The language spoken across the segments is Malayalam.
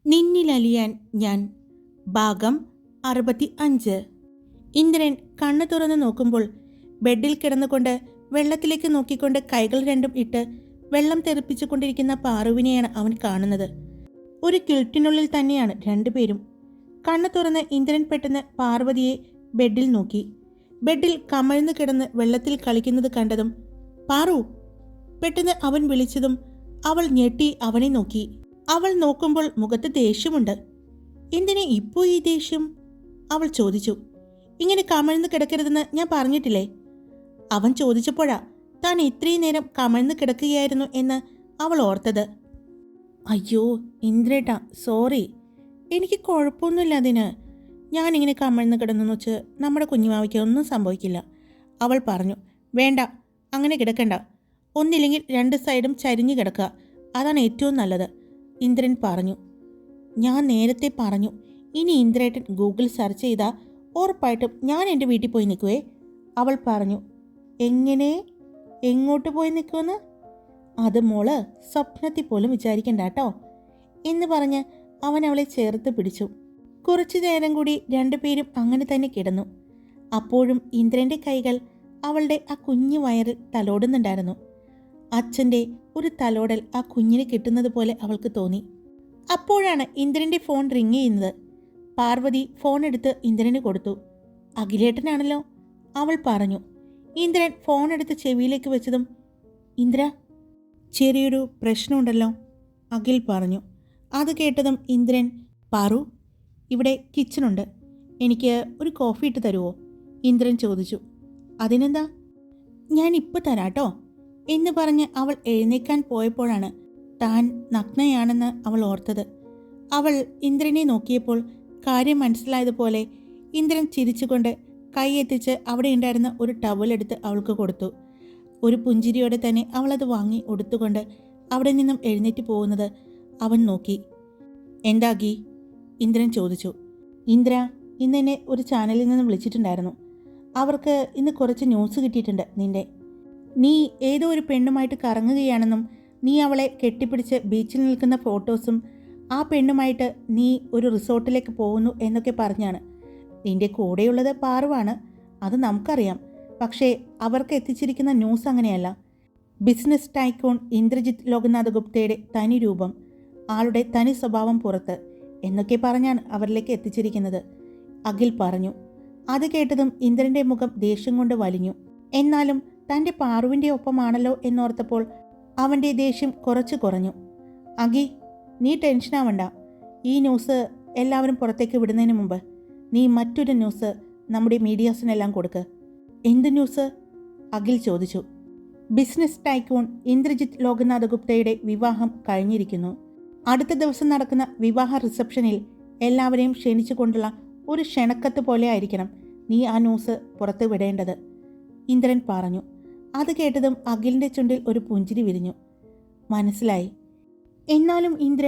നിന്നിലലിയാൻ ഞാൻ ഭാഗം 65. ഇന്ദ്രൻ കണ്ണു തുറന്നു നോക്കുമ്പോൾ ബെഡിൽ കിടന്നുകൊണ്ട് വെള്ളത്തിലേക്ക് നോക്കിക്കൊണ്ട് കൈകൾ രണ്ടും ഇട്ട് വെള്ളം തെറിപ്പിച്ചുകൊണ്ടിരിക്കുന്ന പാറുവിനെയാണ് അവൻ കാണുന്നത്. ഒരു കിൽറ്റിനുള്ളിൽ തന്നെയാണ് രണ്ടുപേരും. കണ്ണു തുറന്ന് ഇന്ദ്രൻ പെട്ടെന്ന് പാർവതിയെ ബെഡിൽ നോക്കി. ബെഡിൽ കമഴ്ന്നു കിടന്ന് വെള്ളത്തിൽ കളിക്കുന്നത് കണ്ടതും പാറു പെട്ടെന്ന് അവൻ വിളിച്ചതും അവൾ ഞെട്ടി അവനെ നോക്കി. അവൾ നോക്കുമ്പോൾ മുഖത്ത് ദേഷ്യമുണ്ട്. എന്തിനാ ഇപ്പോൾ ഈ ദേഷ്യം? അവൾ ചോദിച്ചു. ഇങ്ങനെ കമഴ്ന്ന് കിടക്കരുതെന്ന് ഞാൻ പറഞ്ഞിട്ടില്ലേ? അവൻ ചോദിച്ചപ്പോഴാ താൻ ഇത്രയും നേരം കമഴ്ന്ന് കിടക്കുകയായിരുന്നു എന്ന് അവൾ ഓർത്തത്. അയ്യോ ഇന്ദ്രേട്ടാ, സോറി, എനിക്ക് കുഴപ്പമൊന്നുമില്ല. അതിന് ഞാനിങ്ങനെ കമഴ്ന്ന് കിടന്നെന്ന് വെച്ച് നമ്മുടെ കുഞ്ഞുമാവയ്ക്ക് ഒന്നും സംഭവിക്കില്ല, അവൾ പറഞ്ഞു. വേണ്ട, അങ്ങനെ കിടക്കണ്ട. ഒന്നില്ലെങ്കിൽ രണ്ട് സൈഡും ചരിഞ്ഞു കിടക്കുക, അതാണ് ഏറ്റവും നല്ലത്, ഇന്ദ്രൻ പറഞ്ഞു. ഞാൻ നേരത്തെ പറഞ്ഞു, ഇനി ഇന്ദ്രേട്ടൻ ഗൂഗിൾ സെർച്ച് ചെയ്താൽ ഉറപ്പായിട്ടും ഞാൻ എൻ്റെ വീട്ടിൽ പോയി നിൽക്കുവേ, അവൾ പറഞ്ഞു. എങ്ങനെ? എങ്ങോട്ട് പോയി നിൽക്കുമെന്ന്? അത് മോള് സ്വപ്നത്തിൽ പോലും വിചാരിക്കണ്ട കേട്ടോ എന്ന് പറഞ്ഞ് അവൻ അവളെ ചേർത്ത് പിടിച്ചു. കുറച്ചു നേരം കൂടി രണ്ടുപേരും അങ്ങനെ തന്നെ കിടന്നു. അപ്പോഴും ഇന്ദ്രൻ്റെ കൈകൾ അവളുടെ ആ കുഞ്ഞു വയറിൽ തലോടുന്നുണ്ടായിരുന്നു. അച്ഛൻ്റെ ഒരു തലോടൽ ആ കുഞ്ഞിന് കിട്ടുന്നത് പോലെ അവൾക്ക് തോന്നി. അപ്പോഴാണ് ഇന്ദ്രൻ്റെ ഫോൺ റിങ് ചെയ്യുന്നത്. പാർവതി ഫോൺ എടുത്ത് ഇന്ദ്രന് കൊടുത്തു. അഖിലേട്ടനാണല്ലോ, അവൾ പറഞ്ഞു. ഇന്ദ്രൻ ഫോൺ എടുത്ത് ചെവിയിലേക്ക് വെച്ചതും ഇന്ദ്ര, ചെറിയൊരു പ്രശ്നമുണ്ടല്ലോ, അഖിൽ പറഞ്ഞു. അത് കേട്ടതും ഇന്ദ്രൻ, പാറു, ഇവിടെ കിച്ചണുണ്ട്, എനിക്ക് ഒരു കോഫി ഇട്ട് തരുമോ? ഇന്ദ്രൻ ചോദിച്ചു. അതിനെന്താ, ഞാനിപ്പോൾ തരാട്ടോ എന്ന് പറഞ്ഞ് അവൾ എഴുന്നേക്കാൻ പോയപ്പോഴാണ് താൻ നഗ്നയാണെന്ന് അവൾ ഓർത്തത്. അവൾ ഇന്ദ്രനെ നോക്കിയപ്പോൾ കാര്യം മനസ്സിലായതുപോലെ ഇന്ദ്രൻ ചിരിച്ചുകൊണ്ട് കൈ എത്തിച്ച് അവിടെ ഉണ്ടായിരുന്ന ഒരു ടവലെടുത്ത് അവൾക്ക് കൊടുത്തു. ഒരു പുഞ്ചിരിയോടെ തന്നെ അവളത് വാങ്ങി ഉടുത്തുകൊണ്ട് അവിടെ നിന്നും എഴുന്നേറ്റ് പോകുന്നത് അവൻ നോക്കി. എന്താകി? ഇന്ദ്രൻ ചോദിച്ചു. ഇന്ദ്ര, ഇന്ന് എന്നെ ഒരു ചാനലിൽ നിന്ന് വിളിച്ചിട്ടുണ്ടായിരുന്നു. അവർക്ക് ഇന്ന് കുറച്ച് ന്യൂസ് കിട്ടിയിട്ടുണ്ട് നിന്റെ. നീ ഏതോ ഒരു പെണ്ണുമായിട്ട് കറങ്ങുകയാണെന്നും നീ അവളെ കെട്ടിപ്പിടിച്ച് ബീച്ചിൽ നിൽക്കുന്ന ഫോട്ടോസും ആ പെണ്ണുമായിട്ട് നീ ഒരു റിസോർട്ടിലേക്ക് പോകുന്നു എന്നൊക്കെ പറഞ്ഞാണ്. നിന്റെ കൂടെയുള്ളത് പാറുവാണ്, അത് നമുക്കറിയാം. പക്ഷേ അവർക്ക് എത്തിച്ചിരിക്കുന്ന ന്യൂസ് അങ്ങനെയല്ല. ബിസിനസ് ടൈക്കോൺ ഇന്ദ്രജിത്ത് ലോകനാഥ് ഗുപ്തയുടെ തനി രൂപം, ആളുടെ തനി സ്വഭാവം പുറത്ത് എന്നൊക്കെ പറഞ്ഞാണ് അവരിലേക്ക് എത്തിച്ചിരിക്കുന്നത്, അഖിൽ പറഞ്ഞു. അത് കേട്ടതും ഇന്ദ്രൻ്റെ മുഖം ദേഷ്യം കൊണ്ട് വലിഞ്ഞു. എന്നാലും തൻ്റെ പാറുവിൻ്റെ ഒപ്പമാണല്ലോ എന്നോർത്തപ്പോൾ അവൻ്റെ ദേഷ്യം കുറച്ച് കുറഞ്ഞു. അഖി, നീ ടെൻഷനാവണ്ട. ഈ ന്യൂസ് എല്ലാവരും പുറത്തേക്ക് വിടുന്നതിന് മുമ്പ് നീ മറ്റൊരു ന്യൂസ് നമ്മുടെ മീഡിയാസിനെല്ലാം കൊടുക്ക്. എന്ത് ന്യൂസ്? അഖിൽ ചോദിച്ചു. ബിസിനസ് ടൈക്കോൺ ഇന്ദ്രജിത്ത് ലോകനാഥ് ഗുപ്തയുടെ വിവാഹം കഴിഞ്ഞിരിക്കുന്നു. അടുത്ത ദിവസം നടക്കുന്ന വിവാഹ റിസപ്ഷനിൽ എല്ലാവരെയും ക്ഷണിച്ചുകൊണ്ടുള്ള ഒരു ക്ഷണക്കത്ത് പോലെ ആയിരിക്കണം നീ ആ ന്യൂസ് പുറത്ത് വിടേണ്ടത്, ഇന്ദ്രൻ പറഞ്ഞു. അത് കേട്ടതും അഖിലിൻ്റെ ചുണ്ടിൽ ഒരു പുഞ്ചിരി വിരിഞ്ഞു. മനസ്സിലായി. എന്നാലും ഇന്ദ്ര,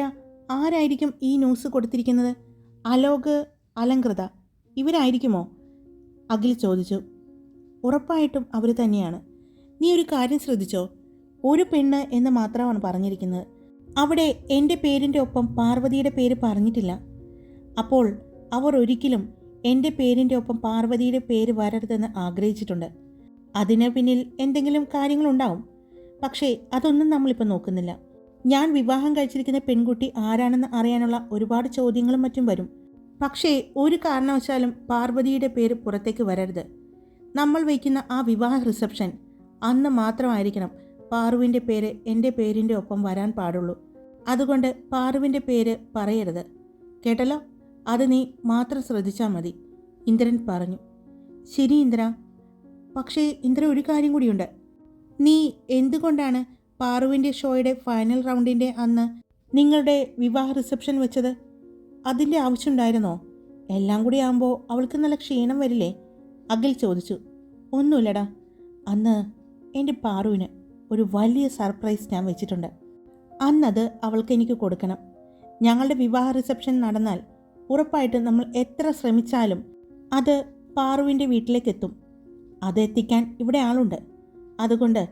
ആരായിരിക്കും ഈ ന്യൂസ് കൊടുത്തിരിക്കുന്നത്? അലോക്, അലങ്കൃത ഇവരായിരിക്കുമോ? അഖിൽ ചോദിച്ചു. ഉറപ്പായിട്ടും അവർ തന്നെയാണ്. നീ ഒരു കാര്യം ശ്രദ്ധിച്ചോ? ഒരു പെണ്ണ് എന്ന് മാത്രമാണ് പറഞ്ഞിരിക്കുന്നത്. അവിടെ എൻ്റെ പേരിൻ്റെ ഒപ്പം പാർവതിയുടെ പേര് പറഞ്ഞിട്ടില്ല. അപ്പോൾ അവർ ഒരിക്കലും എൻ്റെ പേരിൻ്റെ ഒപ്പം പാർവതിയുടെ പേര് വരരുതെന്ന് ആഗ്രഹിച്ചിട്ടുണ്ട്. അതിന് പിന്നിൽ എന്തെങ്കിലും കാര്യങ്ങളുണ്ടാവും. പക്ഷേ അതൊന്നും നമ്മളിപ്പോൾ നോക്കുന്നില്ല. ഞാൻ വിവാഹം കഴിച്ചിരിക്കുന്ന പെൺകുട്ടി ആരാണെന്ന് അറിയാനുള്ള ഒരുപാട് ചോദ്യങ്ങളും മറ്റും വരും. പക്ഷേ ഒരു കാരണവശാലും പാർവതിയുടെ പേര് പുറത്തേക്ക് വരരുത്. നമ്മൾ വയ്ക്കുന്ന ആ വിവാഹ റിസപ്ഷൻ അന്ന് മാത്രമായിരിക്കണം പാറുവിൻ്റെ പേര് എൻ്റെ പേരിൻ്റെ ഒപ്പം വരാൻ പാടുള്ളൂ. അതുകൊണ്ട് പാറുവിൻ്റെ പേര് പറയരുത്, കേട്ടല്ലോ? അത് നീ മാത്രം ശ്രദ്ധിച്ചാൽ മതി, ഇന്ദ്രൻ പറഞ്ഞു. ശരി ഇന്ദ്ര. പക്ഷേ ഇന്ദ്ര, ഒരു കാര്യം കൂടിയുണ്ട്. നീ എന്തുകൊണ്ടാണ് പാറുവിൻ്റെ ഷോയുടെ ഫൈനൽ റൗണ്ടിൻ്റെ അന്ന് നിങ്ങളുടെ വിവാഹ റിസപ്ഷൻ വെച്ചത്? അതിൻ്റെ ആവശ്യമുണ്ടായിരുന്നോ? എല്ലാം കൂടി ആകുമ്പോൾ അവൾക്ക് നല്ല ക്ഷീണം വരില്ലേ? അഖിൽ ചോദിച്ചു. ഒന്നുമില്ലടാ, അന്ന് എൻ്റെ പാറുവിന് ഒരു വലിയ സർപ്രൈസ് ഞാൻ വെച്ചിട്ടുണ്ട്. അന്നത് അവൾക്ക് എനിക്ക് കൊടുക്കണം. ഞങ്ങളുടെ വിവാഹ റിസപ്ഷൻ നടന്നാൽ ഉറപ്പായിട്ടും നമ്മൾ എത്ര ശ്രമിച്ചാലും അത് പാറുവിൻ്റെ വീട്ടിലേക്ക് എത്തും. അതെത്തിക്കാൻ ഇവിടെ ആളുണ്ട്. അതുകൊണ്ട്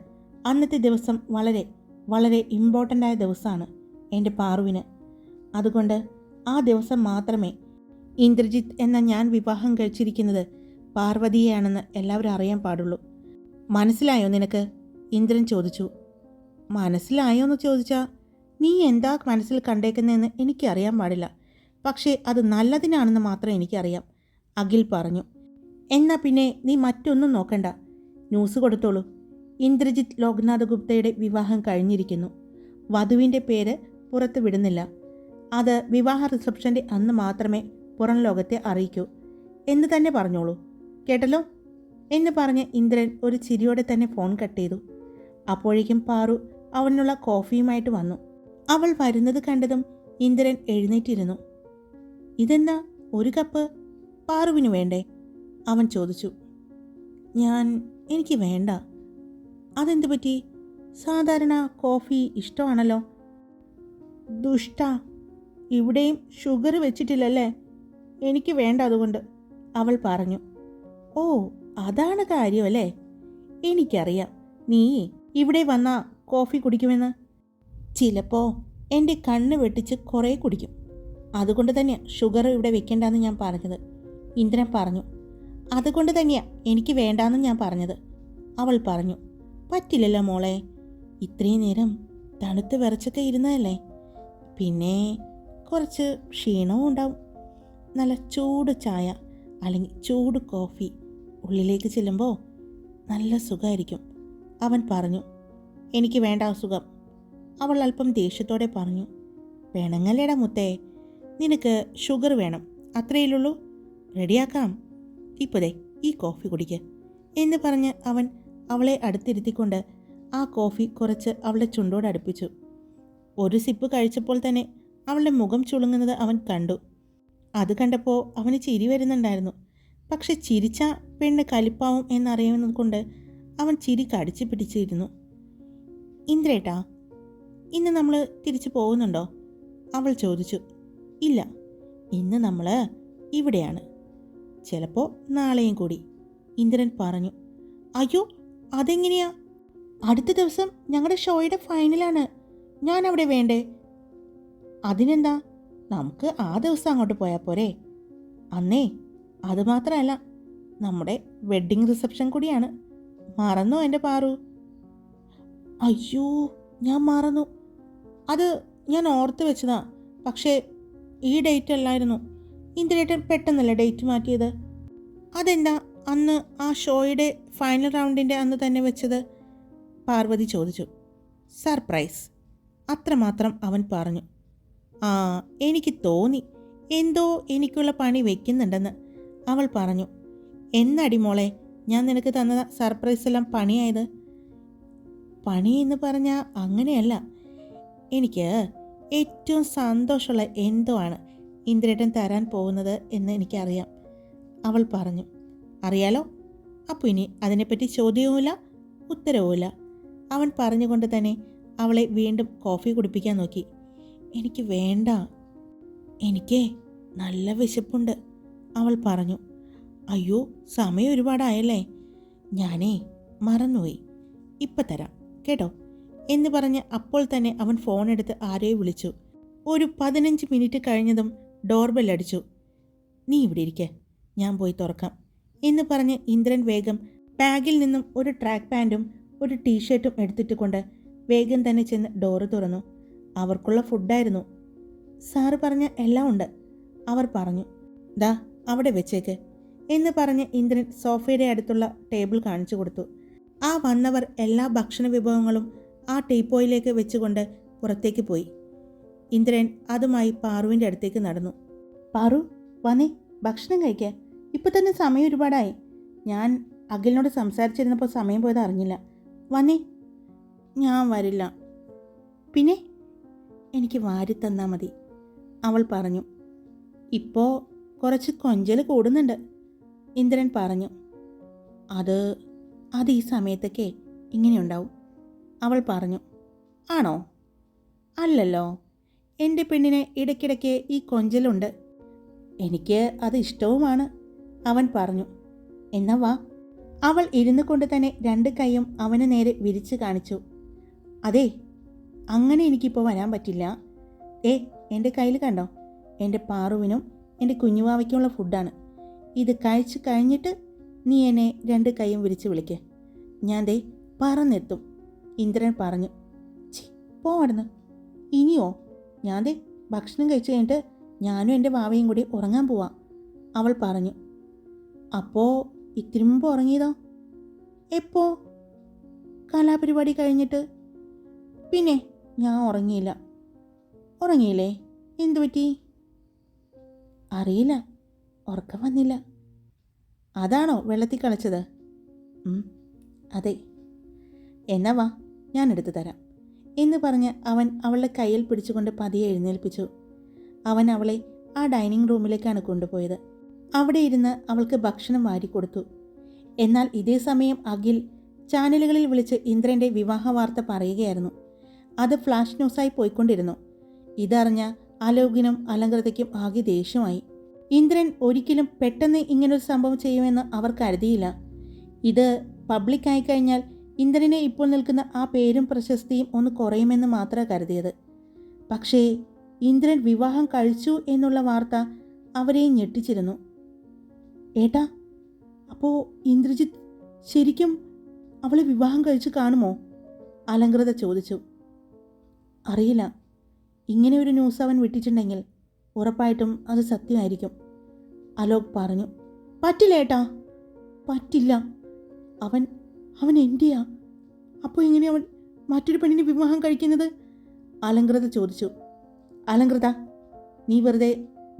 അന്നത്തെ ദിവസം വളരെ വളരെ ഇമ്പോർട്ടൻ്റായ ദിവസമാണ് എൻ്റെ പാറുവിന്. അതുകൊണ്ട് ആ ദിവസം മാത്രമേ ഇന്ദ്രജിത്ത് എന്ന ഞാൻ വിവാഹം കഴിച്ചിരിക്കുന്നത് പാർവതിയെയാണെന്ന് എല്ലാവരും അറിയാൻ പാടുള്ളൂ. മനസ്സിലായോ നിനക്ക്? ഇന്ദ്രൻ ചോദിച്ചു. മനസ്സിലായോ എന്ന് ചോദിച്ചാൽ നീ എന്താ മനസ്സിൽ കണ്ടേക്കുന്നതെന്ന് എനിക്കറിയാൻ പാടില്ല. പക്ഷേ അത് നല്ലതിനാണെന്ന് മാത്രം എനിക്കറിയാം, അഖിൽ പറഞ്ഞു. എന്നാൽ പിന്നെ നീ മറ്റൊന്നും നോക്കണ്ട, ന്യൂസ് കൊടുത്തോളൂ. ഇന്ദ്രജിത്ത് ലോക്നാഥ് ഗുപ്തയുടെ വിവാഹം കഴിഞ്ഞിരിക്കുന്നു. വധുവിൻ്റെ പേര് പുറത്തു വിടുന്നില്ല. അത് വിവാഹ റിസപ്ഷൻ്റെ അന്ന് മാത്രമേ പുറം ലോകത്തെ അറിയിക്കൂ എന്ന് തന്നെ പറഞ്ഞോളൂ, കേട്ടല്ലോ എന്ന് പറഞ്ഞ് ഇന്ദ്രൻ ഒരു ചിരിയോടെ തന്നെ ഫോൺ കട്ട് ചെയ്തു. അപ്പോഴേക്കും പാറു അവനുള്ള കോഫിയുമായിട്ട് വന്നു. അവൾ വരുന്നത് കണ്ടതും ഇന്ദ്രൻ എഴുന്നേറ്റിരുന്നു. ഇതെന്താ ഒരു കപ്പ് പാറുവിന് വേണ്ടേ? അവൻ ചോദിച്ചു. എനിക്ക് വേണ്ട. അതെന്തു പറ്റി? സാധാരണ കോഫി ഇഷ്ടമാണല്ലോ. ദുഷ്ട, ഇവിടെയും ഷുഗർ വെച്ചിട്ടില്ലല്ലേ? എനിക്ക് വേണ്ട അതുകൊണ്ട്, അവൾ പറഞ്ഞു. ഓ, അതാണ് കാര്യമല്ലേ? എനിക്കറിയാം നീ ഇവിടെ വന്നാ കോഫി കുടിക്കുമെന്ന്. ചിലപ്പോൾ എൻ്റെ കണ്ണ് വെട്ടിച്ച് കുറേ കുടിക്കും. അതുകൊണ്ട് തന്നെയാണ് ഷുഗർ ഇവിടെ വെക്കേണ്ടെന്ന് ഞാൻ പറഞ്ഞത്, ഇന്ദ്രൻ പറഞ്ഞു. അതുകൊണ്ട് തന്നെയാണ് എനിക്ക് വേണ്ടാന്ന് ഞാൻ പറഞ്ഞത്, അവൾ പറഞ്ഞു. പറ്റില്ലല്ലോ മോളെ, ഇത്രയും നേരം തണുത്ത് വിറച്ചൊക്കെ ഇരുന്നതല്ലേ, പിന്നെ കുറച്ച് ക്ഷീണവും ഉണ്ടാവും. നല്ല ചൂട് ചായ അല്ലെങ്കിൽ ചൂട് കോഫി ഉള്ളിലേക്ക് ചെല്ലുമ്പോൾ നല്ല സുഖമായിരിക്കും, അവൻ പറഞ്ഞു. എനിക്ക് വേണ്ട സുഖം, അവൾ അല്പം ദേഷ്യത്തോടെ പറഞ്ഞു. വേണമെങ്കിലേടാ മുത്തേ, നിനക്ക് ഷുഗർ വേണം അത്രയുള്ളൂ, റെഡിയാക്കാം. ഇപ്പോഴേ ഈ കോഫി കുടിക്കുക എന്ന് പറഞ്ഞ് അവൻ അവളെ അടുത്തിരുത്തിക്കൊണ്ട് ആ കോഫി കുറച്ച് അവളുടെ ചുണ്ടോട് അടുപ്പിച്ചു. ഒരു സിപ്പ് കഴിച്ചപ്പോൾ തന്നെ അവളുടെ മുഖം ചുളുങ്ങുന്നത് അവൻ കണ്ടു. അത് കണ്ടപ്പോൾ അവന് ചിരി വരുന്നുണ്ടായിരുന്നു. പക്ഷെ ചിരിച്ച പെണ്ണ് കലിപ്പാവും എന്നറിയുന്നത് കൊണ്ട് അവൻ ചിരി കടിച്ചു പിടിച്ചിരുന്നു. ഇന്ദ്രേട്ടാ, ഇന്ന് നമ്മൾ തിരിച്ചു പോകുന്നുണ്ടോ? അവൾ ചോദിച്ചു. ഇല്ല, ഇന്ന് നമ്മൾ ഇവിടെയാണ്, ചിലപ്പോൾ നാളെയും കൂടി, ഇന്ദ്രൻ പറഞ്ഞു. അയ്യോ, അതെങ്ങനെയാ? അടുത്ത ദിവസം ഞങ്ങളുടെ ഷോയുടെ ഫൈനലാണ്, ഞാൻ അവിടെ വേണ്ടേ? അതിനെന്താ, നമുക്ക് ആ ദിവസം അങ്ങോട്ട് പോയാൽ പോരെ? അന്നേ അതുമാത്രമല്ല, നമ്മുടെ വെഡ്ഡിങ് റിസപ്ഷൻ കൂടിയാണ്. മറന്നോ എൻ്റെ പാറു? അയ്യോ, ഞാൻ മറന്നു. അത് ഞാൻ ഓർത്ത് വെച്ചതാ, പക്ഷേ ഈ ഡേറ്റ് അല്ലായിരുന്നു. ഇന്ദ്രേട്ടൻ പെട്ടെന്നല്ല ഡേറ്റ് മാറ്റിയത്. അതെന്താ അന്ന് ആ ഷോയുടെ ഫൈനൽ റൗണ്ടിൻ്റെ അന്ന് തന്നെ വെച്ചത്? പാർവതി ചോദിച്ചു. സർപ്രൈസ്, അത്രമാത്രം അവൻ പറഞ്ഞു. ആ, എനിക്ക് തോന്നി എന്തോ എനിക്കുള്ള പണി വയ്ക്കുന്നുണ്ടെന്ന്, അവൾ പറഞ്ഞു. എന്നടി മോളെ, ഞാൻ നിനക്ക് തന്ന സർപ്രൈസ് എല്ലാം പണിയായത്? പണി എന്ന് പറഞ്ഞാൽ അങ്ങനെയല്ല, എനിക്ക് ഏറ്റവും സന്തോഷമുള്ള എന്തോ ആണ് ഇന്ദ്രേട്ടൻ തരാൻ പോകുന്നത് എന്ന് എനിക്കറിയാം, അവൾ പറഞ്ഞു. അറിയാലോ, അപ്പോൾ ഇനി അതിനെപ്പറ്റി ചോദ്യവുമില്ല ഉത്തരവുമില്ല, അവൻ പറഞ്ഞുകൊണ്ട് തന്നെ അവളെ വീണ്ടും കോഫി കുടിപ്പിക്കാൻ നോക്കി. എനിക്ക് വേണ്ട, എനിക്ക് നല്ല വിശപ്പുണ്ട്, അവൾ പറഞ്ഞു. അയ്യോ, സമയം ഒരുപാടായല്ലേ, ഞാനേ മറന്നുപോയി, ഇപ്പം തരാം കേട്ടോ എന്ന് പറഞ്ഞ് അപ്പോൾ തന്നെ അവൻ ഫോൺ എടുത്ത് ആരെയോ വിളിച്ചു. ഒരു 15 മിനിറ്റ് കഴിഞ്ഞതും ഡോർബെൽ അടിച്ചു. നീ ഇവിടെ ഇരിക്കെ, ഞാൻ പോയി തുറക്കാം എന്ന് പറഞ്ഞ് ഇന്ദ്രൻ വേഗം ബാഗിൽ നിന്നും ഒരു ട്രാക്ക് പാൻറ്റും ഒരു ടീഷർട്ടും എടുത്തിട്ട് കൊണ്ട് വേഗം തന്നെ ചെന്ന് ഡോറ് തുറന്നു. അവർക്കുള്ള ഫുഡായിരുന്നു. സാറ് പറഞ്ഞ എല്ലാം ഉണ്ട്, അവർ പറഞ്ഞു. ദാ അവിടെ വെച്ചേക്ക് എന്ന് പറഞ്ഞ് ഇന്ദ്രൻ സോഫയുടെ അടുത്തുള്ള ടേബിൾ കാണിച്ചു കൊടുത്തു. ആ വന്നവർ എല്ലാ ഭക്ഷണ വിഭവങ്ങളും ആ ടീപ്പോയിലേക്ക് വെച്ചുകൊണ്ട് പുറത്തേക്ക് പോയി. ഇന്ദ്രൻ അതുമായി പാറുവിൻ്റെ അടുത്തേക്ക് നടന്നു. പാറു, വന്നേ, ഭക്ഷണം കഴിക്കുക, ഇപ്പം തന്നെ സമയം ഒരുപാടായി. ഞാൻ അഖിലിനോട് സംസാരിച്ചിരുന്നപ്പോൾ സമയം പോയത് അറിഞ്ഞില്ല. വന്നേ. ഞാൻ വരില്ല. പിന്നെ എനിക്ക് വാരി തന്നാൽ മതി, അവൾ പറഞ്ഞു. ഇപ്പോൾ കുറച്ച് കൊഞ്ചൽ കൂടുന്നുണ്ട്, ഇന്ദ്രൻ പറഞ്ഞു. അത് ഈ സമയത്തൊക്കെ ഇങ്ങനെയുണ്ടാവും, അവൾ പറഞ്ഞു. ആണോ? അല്ലല്ലോ, എൻ്റെ പെണ്ണിന് ഇടയ്ക്കിടയ്ക്ക് ഈ കൊഞ്ചലുണ്ട്, എനിക്ക് അത് ഇഷ്ടവുമാണ്, അവൻ പറഞ്ഞു. എന്നാ വാ. അവൾ ഇരുന്നു കൊണ്ട് തന്നെ 2 കൈയും അവന് നേരെ വിരിച്ച് കാണിച്ചു. അതെ, അങ്ങനെ എനിക്കിപ്പോൾ വരാൻ പറ്റില്ല. എൻ്റെ കയ്യിൽ കണ്ടോ, എൻ്റെ പാറുവിനും എൻ്റെ കുഞ്ഞുവാവയ്ക്കുമുള്ള ഫുഡാണ്. ഇത് കഴിച്ച് കഴിഞ്ഞിട്ട് നീ എന്നെ 2 കൈയും വിരിച്ച് വിളിക്ക്. ഞാൻ ദേ പറന്നെത്തും. ഇന്ദ്രൻ പറഞ്ഞു. ചി പോടുന്നു. ഇനിയോ? ഞാൻ ദേ ഭക്ഷണം കഴിച്ച് കഴിഞ്ഞിട്ട് ഞാനും എൻ്റെ വാവയും കൂടി ഉറങ്ങാൻ പോവാം, അവൾ പറഞ്ഞു. അപ്പോൾ ഇത്തിരി മുമ്പ് ഉറങ്ങിയതോ? എപ്പോ? കലാപരിപാടി കഴിഞ്ഞിട്ട്. പിന്നെ ഞാൻ ഉറങ്ങിയില്ല. ഉറങ്ങിയില്ലേ? എന്തു പറ്റി? അറിയില്ല, ഉറക്കം വന്നില്ല. അതാണോ വെള്ളത്തിൽ കളിച്ചത്? അതെ. എന്നാ വാ, ഞാൻ എടുത്തു തരാം എന്ന് പറഞ്ഞ് അവൻ അവളുടെ കയ്യിൽ പിടിച്ചുകൊണ്ട് പതിയെ എഴുന്നേൽപ്പിച്ചു. അവൻ അവളെ ആ ഡൈനിങ് റൂമിലേക്കാണ് കൊണ്ടുപോയത്. അവിടെ ഇരുന്ന് അവൾക്ക് ഭക്ഷണം വാരിക്കൊടുത്തു. എന്നാൽ ഇതേ സമയം അഖിൽ ചാനലുകളിൽ വിളിച്ച് ഇന്ദ്രൻ്റെ വിവാഹ വാർത്ത പറയുകയായിരുന്നു. അത് ഫ്ലാഷ് ന്യൂസായി പോയിക്കൊണ്ടിരുന്നു. ഇതറിഞ്ഞ അലോകിനും അലങ്കൃതയ്ക്കും ആകെ ദേഷ്യമായി. ഇന്ദ്രൻ ഒരിക്കലും പെട്ടെന്ന് ഇങ്ങനൊരു സംഭവം ചെയ്യുമെന്ന് അവർ കരുതിയില്ല. ഇത് പബ്ലിക്കായി കഴിഞ്ഞാൽ ഇന്ദ്രനെ ഇപ്പോൾ നിൽക്കുന്ന ആ പേരും പ്രശസ്തിയും ഒന്ന് കുറയുമെന്ന് മാത്രമേ കരുതിയത്. പക്ഷേ ഇന്ദ്രൻ വിവാഹം കഴിച്ചു എന്നുള്ള വാർത്ത അവരെയും ഞെട്ടിച്ചിരുന്നു. ഏട്ടാ, അപ്പോൾ ഇന്ദ്രജിത്ത് ശരിക്കും അവളെ വിവാഹം കഴിച്ചു കാണുമോ? അലങ്കൃത ചോദിച്ചു. അറിയില്ല. ഇങ്ങനെ ഒരു ന്യൂസ് അവൻ വിട്ടിട്ടുണ്ടെങ്കിൽ ഉറപ്പായിട്ടും അത് സത്യമായിരിക്കും, അലോക് പറഞ്ഞു. പറ്റില്ല ഏട്ടാ, പറ്റില്ല. അവൻ എൻ്റെയാ. അപ്പോൾ എങ്ങനെ അവൻ മറ്റൊരു പെണ്ണിനെ വിവാഹം കഴിക്കുന്നത്? അലങ്കൃത ചോദിച്ചു. അലങ്കൃത, നീ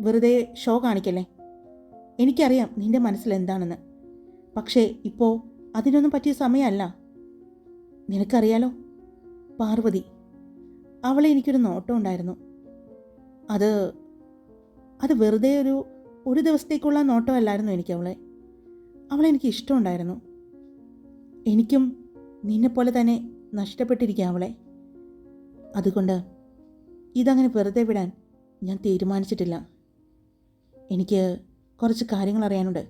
വെറുതെ ഷോ കാണിക്കല്ലേ. എനിക്കറിയാം നിന്റെ മനസ്സിൽ എന്താണെന്ന്. പക്ഷേ ഇപ്പോൾ അതിനൊന്നും പറ്റിയ സമയമല്ല. നിനക്കറിയാലോ പാർവതി, അവളെ എനിക്കൊരു നോട്ടം ഉണ്ടായിരുന്നു. അത് വെറുതെ ഒരു ദിവസത്തേക്കുള്ള നോട്ടമല്ലായിരുന്നു എനിക്ക് അവളെ എനിക്ക് ഇഷ്ടമുണ്ടായിരുന്നു. എനിക്കും നിന്നെപ്പോലെ തന്നെ നഷ്ടപ്പെട്ടിരിക്കുക അവളെ. അതുകൊണ്ട് ഇതങ്ങനെ വെറുതെ വിടാൻ ഞാൻ തീരുമാനിച്ചിട്ടില്ല. എനിക്ക് കുറച്ച് കാര്യങ്ങൾ അറിയാനുണ്ട്.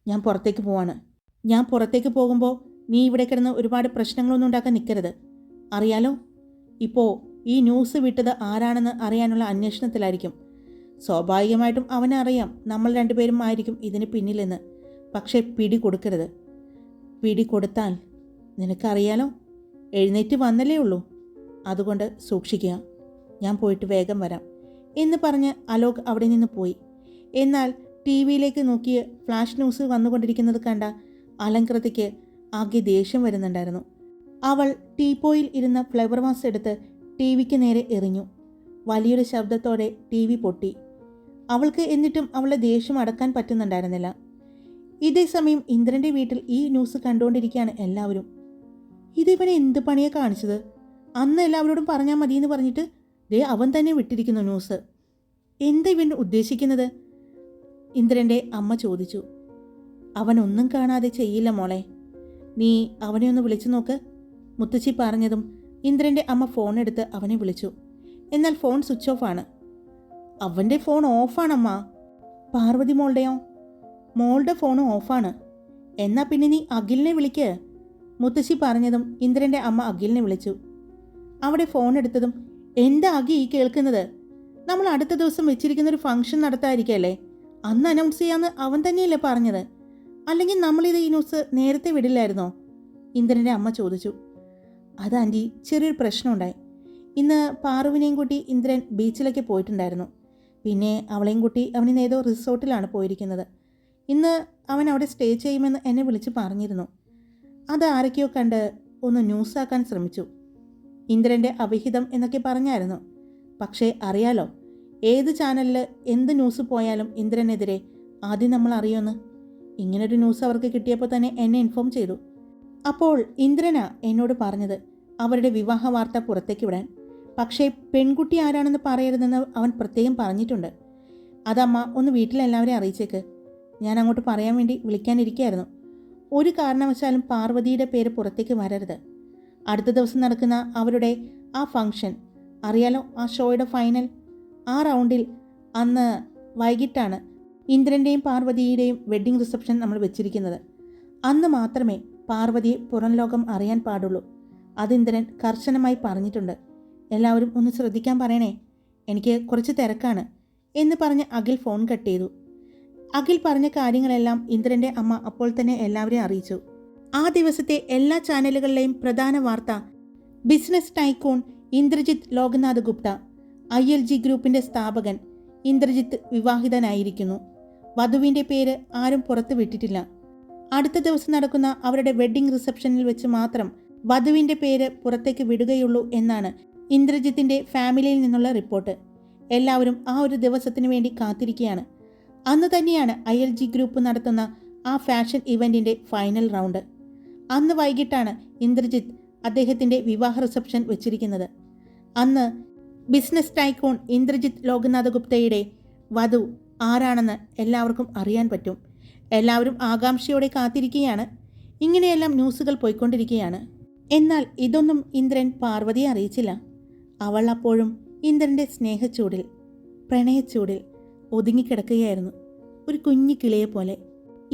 ഞാൻ പുറത്തേക്ക് പോവാണ്. ഞാൻ പുറത്തേക്ക് പോകുമ്പോൾ നീ ഇവിടെ കിടന്ന് ഒരുപാട് പ്രശ്നങ്ങളൊന്നും ഉണ്ടാക്കാൻ നിൽക്കരുത്. അറിയാലോ, ഇപ്പോൾ ഈ ന്യൂസ് വിട്ടത് ആരാണെന്ന് അറിയാനുള്ള അന്വേഷണത്തിലായിരിക്കും. സ്വാഭാവികമായിട്ടും അവനറിയാം നമ്മൾ 2 പേരും ആയിരിക്കും ഇതിന് പിന്നിലെന്ന്. പക്ഷേ പിടി കൊടുക്കരുത്. പിടി കൊടുത്താൽ നിനക്കറിയാലോ, എഴുന്നേറ്റ് വന്നല്ലേ ഉള്ളൂ. അതുകൊണ്ട് സൂക്ഷിക്കുക. ഞാൻ പോയിട്ട് വേഗം വരാം എന്ന് പറഞ്ഞ് അലോക് അവിടെ നിന്ന് പോയി. എന്നാൽ ടി വിയിലേക്ക് നോക്കി ഫ്ലാഷ് ന്യൂസ് വന്നുകൊണ്ടിരിക്കുന്നത് കണ്ട അലങ്കൃതയ്ക്ക് ആകെ ദേഷ്യം വരുന്നുണ്ടായിരുന്നു. അവൾ ടീപ്പോയിൽ ഇരുന്ന ഫ്ലവർ വാസ് എടുത്ത് ടി വിക്ക് നേരെ എറിഞ്ഞു. വലിയൊരു ശബ്ദത്തോടെ ടി വി പൊട്ടി. അവൾക്ക് എന്നിട്ടും അവളുടെ ദേഷ്യം അടക്കാൻ പറ്റുന്നുണ്ടായിരുന്നില്ല. ഇതേ സമയം ഇന്ദ്രൻ്റെ വീട്ടിൽ ഈ ന്യൂസ് കണ്ടുകൊണ്ടിരിക്കുകയാണ് എല്ലാവരും. ഇതിവനെ എന്ത് പണിയാണ് കാണിച്ചത്? അന്ന് എല്ലാവരോടും പറഞ്ഞാൽ മതിയെന്ന് പറഞ്ഞിട്ട് അവൻ തന്നെ വിട്ടിരിക്കുന്നു ന്യൂസ്. എന്താ ഇവൻ ഉദ്ദേശിക്കുന്നത്? ഇന്ദ്രൻ്റെ അമ്മ ചോദിച്ചു. അവനൊന്നും കാണാതെ ചെയ്യില്ല മോളെ. നീ അവനെ ഒന്ന് വിളിച്ചു നോക്ക്, മുത്തശ്ശി പറഞ്ഞതും ഇന്ദ്രൻ്റെ അമ്മ ഫോൺ എടുത്ത് അവനെ വിളിച്ചു. എന്നാൽ ഫോൺ സ്വിച്ച് ഓഫ് ആണ്. അവൻ്റെ ഫോൺ ഓഫാണമ്മ. പാർവതി മോളുടെയോ? മോളുടെ ഫോണും ഓഫാണ്. എന്നാൽ പിന്നെ നീ അഖിലിനെ വിളിക്ക്, മുത്തശ്ശി പറഞ്ഞതും ഇന്ദ്രൻ്റെ അമ്മ അഖിലിനെ വിളിച്ചു. അവിടെ ഫോൺ എടുത്തതും എന്താ അഖി ഈ കേൾക്കുന്നത്? നമ്മൾ അടുത്ത ദിവസം വെച്ചിരിക്കുന്നൊരു ഫംഗ്ഷൻ നടത്താതിരിക്കല്ലേ? അന്ന് അനൗൺസ് ചെയ്യാമെന്ന് അവൻ തന്നെയല്ലേ പറഞ്ഞത്? അല്ലെങ്കിൽ നമ്മളിത് ഈ ന്യൂസ് നേരത്തെ വിടില്ലായിരുന്നോ? ഇന്ദ്രൻ്റെ അമ്മ ചോദിച്ചു. അത് ആൻറ്റി, ചെറിയൊരു പ്രശ്നമുണ്ടായി. ഇന്ന് പാറുവിനെയും കൂട്ടി ഇന്ദ്രൻ ബീച്ചിലേക്ക് പോയിട്ടുണ്ടായിരുന്നു. പിന്നെ അവളെയും കൂട്ടി അവനിന്ന് ഏതോ റിസോർട്ടിലാണ് പോയിരിക്കുന്നത്. ഇന്ന് അവൻ അവിടെ സ്റ്റേ ചെയ്യുമെന്ന് എന്നെ വിളിച്ച് പറഞ്ഞിരുന്നു. അത് ആരൊക്കെയോ കണ്ട് ഒന്ന് ന്യൂസാക്കാൻ ശ്രമിച്ചു. ഇന്ദ്രൻ്റെ അവിഹിതം എന്നൊക്കെ പറഞ്ഞായിരുന്നു. പക്ഷേ അറിയാലോ, ഏത് ചാനലിൽ എന്ത് ന്യൂസ് പോയാലും ഇന്ദ്രനെതിരെ ആദ്യം നമ്മൾ അറിയുമെന്ന്. ഇങ്ങനൊരു ന്യൂസ് അവർക്ക് കിട്ടിയപ്പോൾ തന്നെ എന്നെ ഇൻഫോം ചെയ്തു. അപ്പോൾ ഇന്ദ്രനാ എന്നോട് പറഞ്ഞത് അവരുടെ വിവാഹ വാർത്ത പുറത്തേക്ക് വിടാൻ. പക്ഷേ പെൺകുട്ടി ആരാണെന്ന് പറയരുതെന്ന് അവൻ പ്രത്യേകം പറഞ്ഞിട്ടുണ്ട്. അതമ്മ ഒന്ന് വീട്ടിലെല്ലാവരെയും അറിയിച്ചേക്ക്. ഞാൻ അങ്ങോട്ട് പറയാൻ വേണ്ടി വിളിക്കാനിരിക്കുകയായിരുന്നു. ഒരു കാരണവശാലും പാർവതിയുടെ പേര് പുറത്തേക്ക് വരരുത്. അടുത്ത ദിവസം നടക്കുന്ന അവരുടെ ആ ഫംഗ്ഷൻ അറിയാലോ, ആ ഷോയുടെ ഫൈനൽ, ആ റൗണ്ടിൽ അന്ന് വൈകിട്ടാണ് ഇന്ദ്രൻ്റെയും പാർവതിയുടെയും വെഡ്ഡിംഗ് റിസപ്ഷൻ നമ്മൾ വെച്ചിരിക്കുന്നത്. അന്ന് മാത്രമേ പാർവതിയെ പുറം ലോകം അറിയാൻ പാടുള്ളൂ. അത് ഇന്ദ്രൻ കർശനമായി പറഞ്ഞിട്ടുണ്ട്. എല്ലാവരും ഒന്ന് ശ്രദ്ധിക്കാൻ പറയണേ. എനിക്ക് കുറച്ച് തിരക്കാണ്. എന്ന് പറഞ്ഞ് അഖിൽ ഫോൺ കട്ട് ചെയ്തു. അഖിൽ പറഞ്ഞ കാര്യങ്ങളെല്ലാം ഇന്ദ്രൻ്റെ അമ്മ അപ്പോൾ തന്നെ എല്ലാവരെയും അറിയിച്ചു. ആ ദിവസത്തെ എല്ലാ ചാനലുകളിലെയും പ്രധാന വാർത്ത business tycoon Indrajith Loknath Gupta, ILG ഗ്രൂപ്പിൻ്റെ സ്ഥാപകൻ ഇന്ദ്രജിത്ത് വിവാഹിതനായിരിക്കുന്നു. വധുവിൻ്റെ പേര് ആരും പുറത്തു വിട്ടിട്ടില്ല. അടുത്ത ദിവസം നടക്കുന്ന അവരുടെ വെഡ്ഡിംഗ് റിസപ്ഷനിൽ വെച്ച് മാത്രം വധുവിൻ്റെ പേര് പുറത്തേക്ക് വിടുകയുള്ളൂ എന്നാണ് ഇന്ദ്രജിത്തിൻ്റെ ഫാമിലിയിൽ നിന്നുള്ള റിപ്പോർട്ട്. എല്ലാവരും ആ ഒരു ദിവസത്തിന് വേണ്ടി കാത്തിരിക്കുകയാണ്. അന്ന് തന്നെയാണ് ILG ഗ്രൂപ്പ് നടത്തുന്ന ആ ഫാഷൻ ഇവൻറ്റിൻ്റെ ഫൈനൽ റൗണ്ട്. അന്ന് വൈകിട്ടാണ് ഇന്ദ്രജിത്ത് അദ്ദേഹത്തിൻ്റെ വിവാഹ റിസപ്ഷൻ വെച്ചിരിക്കുന്നത്. അന്ന് ബിസിനസ് ടൈക്കൂൺ ഇന്ദ്രജിത്ത് ലോകനാഥ് ഗുപ്തയുടെ വധു ആരാണെന്ന് എല്ലാവർക്കും അറിയാൻ പറ്റും. എല്ലാവരും ആകാംക്ഷയോടെ കാത്തിരിക്കുകയാണ്. ഇങ്ങനെയെല്ലാം ന്യൂസുകൾ പോയിക്കൊണ്ടിരിക്കുകയാണ്. എന്നാൽ ഇതൊന്നും ഇന്ദ്രൻ പാർവതിയെ അറിയിച്ചില്ല. അവൾ അപ്പോഴും ഇന്ദ്രൻ്റെ സ്നേഹച്ചൂടിൽ, പ്രണയച്ചൂടിൽ ഒതുങ്ങിക്കിടക്കുകയായിരുന്നു, ഒരു കുഞ്ഞു കിളിയെ പോലെ.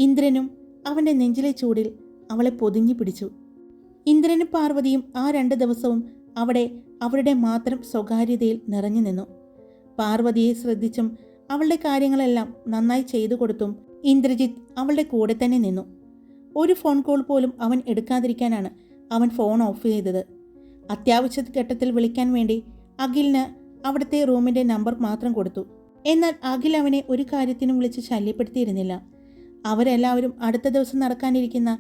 ഇന്ദ്രനും അവൻ്റെ നെഞ്ചിലെ ചൂടിൽ അവളെ പൊതിഞ്ഞു പിടിച്ചു. ഇന്ദ്രനും പാർവതിയും ആ 2 ദിവസവും അവിടെ അവരുടെ മാത്രം സ്വകാര്യതയിൽ നിറഞ്ഞു നിന്നു. പാർവതിയെ ശ്രദ്ധിച്ചും അവളുടെ കാര്യങ്ങളെല്ലാം നന്നായി ചെയ്തു കൊടുത്തും ഇന്ദ്രജിത്ത് അവളുടെ കൂടെ തന്നെ നിന്നു. ഒരു ഫോൺ കോൾ പോലും അവൻ എടുക്കാതിരിക്കാനാണ് അവൻ ഫോൺ ഓഫ് ചെയ്തത്. അത്യാവശ്യ ഘട്ടത്തിൽ വിളിക്കാൻ വേണ്ടി അഖിലിന് അവിടുത്തെ റൂമിൻ്റെ നമ്പർ മാത്രം കൊടുത്തു. എന്നാൽ അഖിൽ അവനെ ഒരു കാര്യത്തിനും വിളിച്ച് ശല്യപ്പെടുത്തിയിരുന്നില്ല. അവരെല്ലാവരും അടുത്ത ദിവസം നടക്കാനിരിക്കുന്ന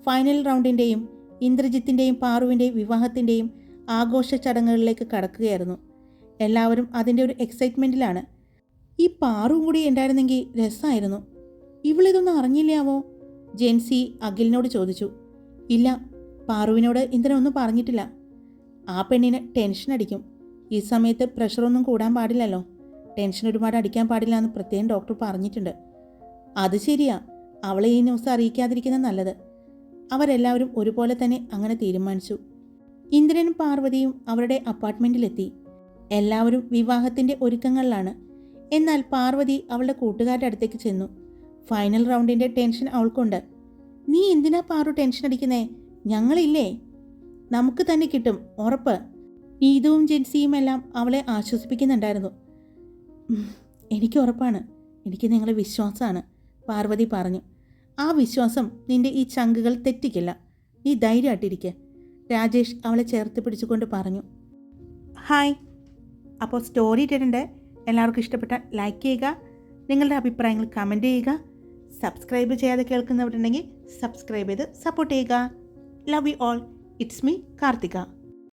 ഫൈനൽ റൗണ്ടിൻ്റെയും ഇന്ദ്രജിത്തിൻ്റെയും പാറുവിൻ്റെയും വിവാഹത്തിൻ്റെയും ആഘോഷ ചടങ്ങുകളിലേക്ക് കടക്കുകയായിരുന്നു. എല്ലാവരും അതിൻ്റെ ഒരു എക്സൈറ്റ്മെൻറ്റിലാണ്. ഈ പാറും കൂടി ഉണ്ടായിരുന്നെങ്കിൽ രസമായിരുന്നു. ഇവളിതൊന്നും അറിഞ്ഞില്ലാവോ? ജെൻസി അഖിലിനോട് ചോദിച്ചു. ഇല്ല, പാറുവിനോട് ഇന്ദ്രനൊന്നും പറഞ്ഞിട്ടില്ല. ആ പെണ്ണിന് ടെൻഷൻ അടിക്കും. ഈ സമയത്ത് പ്രഷറൊന്നും കൂടാൻ പാടില്ലല്ലോ. ടെൻഷൻ ഒരുപാട് അടിക്കാൻ പാടില്ല എന്ന് പ്രത്യേകം ഡോക്ടർ പറഞ്ഞിട്ടുണ്ട്. അത് ശരിയാ, അവളെ ഈ ന്യൂസ് അറിയിക്കാതിരിക്കുന്നത് നല്ലത്. അവരെല്ലാവരും ഒരുപോലെ തന്നെ അങ്ങനെ തീരുമാനിച്ചു. ഇന്ദ്രനും പാർവതിയും അവരുടെ അപ്പാർട്ട്മെൻറ്റിലെത്തി. എല്ലാവരും വിവാഹത്തിൻ്റെ ഒരുക്കങ്ങളിലാണ്. എന്നാൽ പാർവതി അവളുടെ കൂട്ടുകാരുടെ അടുത്തേക്ക് ചെന്നു. ഫൈനൽ റൗണ്ടിൻ്റെ ടെൻഷൻ അവൾക്കുണ്ട്. നീ എന്തിനാ പാറു ടെൻഷൻ അടിക്കുന്നേ? ഞങ്ങളില്ലേ, നമുക്ക് തന്നെ കിട്ടും, ഉറപ്പ്. നീതുവും ജെൻസിയും എല്ലാം അവളെ ആശ്വസിപ്പിക്കുന്നുണ്ടായിരുന്നു. എനിക്ക് ഉറപ്പാണ്, എനിക്ക് നിങ്ങളെ വിശ്വാസമാണ്, പാർവതി പറഞ്ഞു. ആ വിശ്വാസം നിന്റെ ഈ ചങ്കുകൾ തെറ്റിക്കില്ല. നീ ധൈര്യമായിട്ടിരിക്കുക, രാജേഷ് അവളെ ചേർത്ത് പിടിച്ചുകൊണ്ട് പറഞ്ഞു. ഹായ്, അപ്പോൾ സ്റ്റോറി ഇട്ടിട്ടുണ്ട്. എല്ലാവർക്കും ഇഷ്ടപ്പെട്ടാൽ ലൈക്ക് ചെയ്യുക, നിങ്ങളുടെ അഭിപ്രായങ്ങൾ കമൻറ്റ് ചെയ്യുക. സബ്സ്ക്രൈബ് ചെയ്യാതെ കേൾക്കുന്നവരുണ്ടെങ്കിൽ സബ്സ്ക്രൈബ് ചെയ്ത് സപ്പോർട്ട് ചെയ്യുക. Love you all. It's me Karthika.